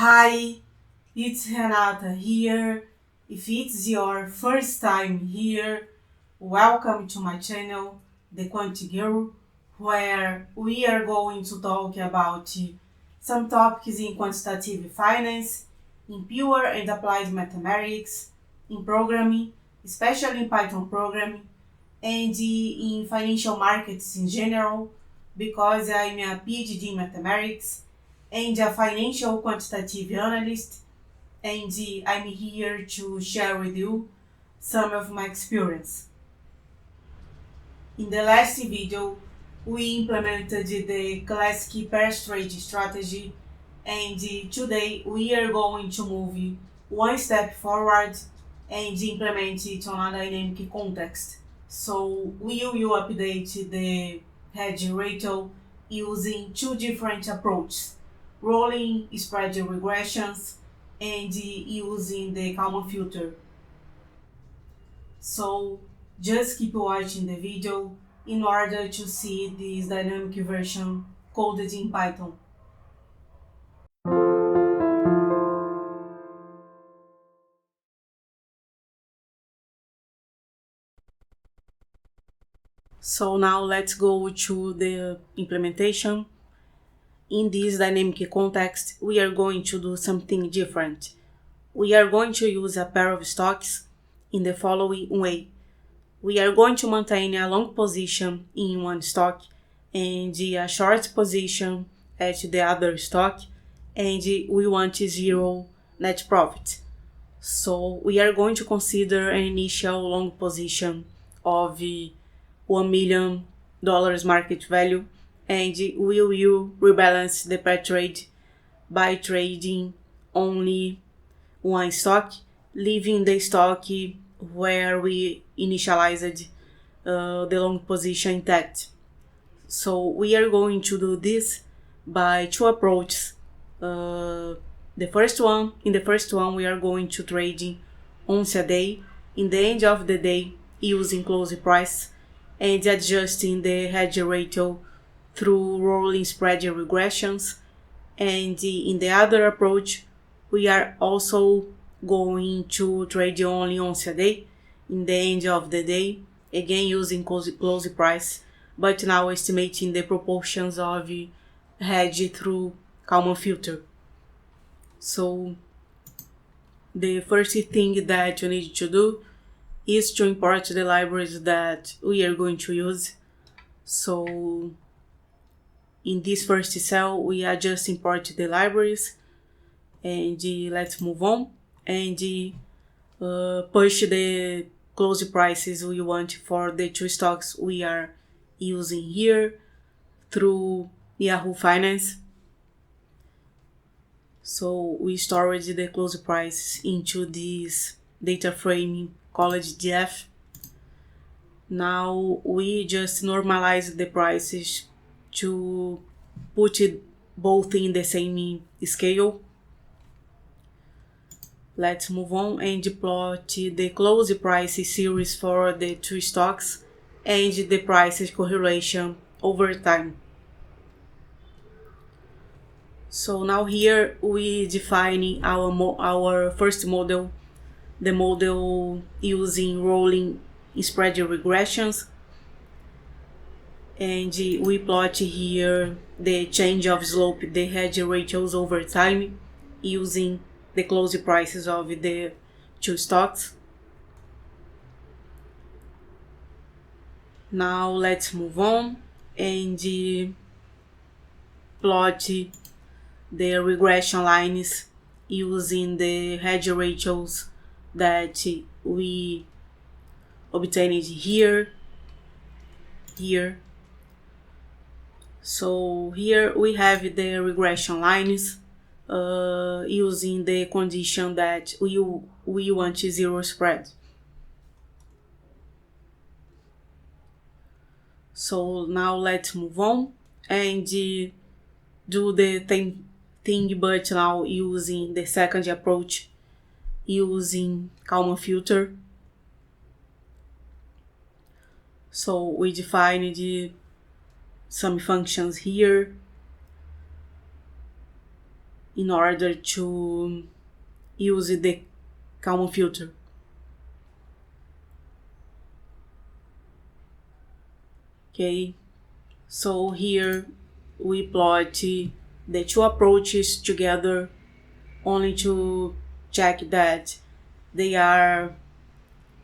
Hi, it's Renata here. If it's your first time here, welcome to my channel, The Quanti Girl, where we are going to talk about some topics in quantitative finance, in pure and applied mathematics, in programming, especially in Python programming, and in financial markets in general, because I'm a PhD in mathematics and a financial quantitative analyst, and I'm here to share with you some of my experience. In the last video, we implemented the classic pair trade strategy, and today we are going to move one step forward and implement it on a dynamic context. So we will update the hedge ratio using two different approaches: rolling spread regressions and using the Kalman filter. So just keep watching the video in order to see this dynamic version coded in Python. So now let's go to the implementation. In this dynamic context, we are going to do something different. We are going to use a pair of stocks in the following way. We are going to maintain a long position in one stock and a short position at the other stock, and we want zero net profit. So we are going to consider an initial long position of $1 million market value, and we will rebalance the pair trade by trading only one stock, leaving the stock where we initialized the long position intact. So we are going to do this by two approaches. In the first one, we are going to trade once a day, in the end of the day, using close price and adjusting the hedge ratio through rolling spread regressions. And in the other approach, we are also going to trade only once a day, in the end of the day, again using close price, but now estimating the proportions of hedge through Kalman filter. So the first thing that you need to do is to import the libraries that we are going to use. So in this first cell, we are just import the libraries, and let's move on and push the close prices we want for the two stocks we are using here through Yahoo Finance. So we stored the close prices into this data frame called DF. Now we just normalize the prices to put it both in the same scale. Let's move on and plot the close price series for the two stocks and the prices correlation over time. So now here we define our first model, the model using rolling spread regressions, and we plot here the change of slope, the hedge ratios over time using the close prices of the two stocks. Now let's move on and plot the regression lines using the hedge ratios that we obtained here. So here we have the regression lines using the condition that we want zero spread. So now let's move on and do the same thing, but now using the second approach, using Kalman filter. So we defined some functions here. in order to use the Kalman filter. Okay, so here we plot the two approaches together only to check that they are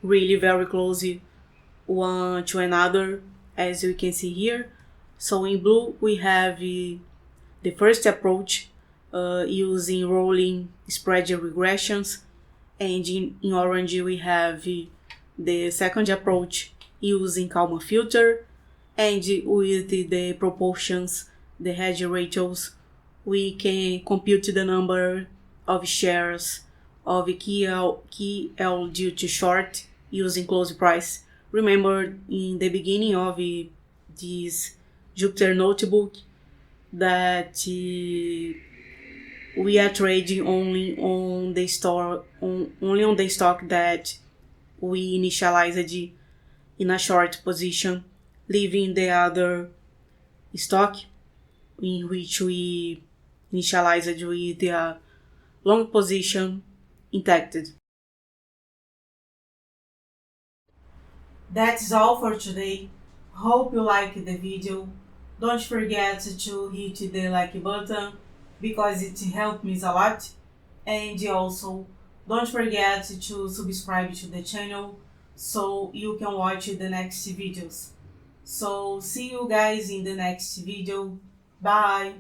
really very close one to another, as you can see here. So in blue we have the first approach using rolling spread regressions, and in orange we have the second approach using Kalman filter, and with the proportions, the hedge ratios, we can compute the number of shares of key L due to short using close price. Remember in the beginning of this Jupyter notebook that we are trading only on the stock that we initialized in a short position, leaving the other stock in which we initialized with the long position intact. That's all for today. Hope you liked the video. Don't forget to hit the like button because it helps me a lot. And also, don't forget to subscribe to the channel so you can watch the next videos. So see you guys in the next video. Bye!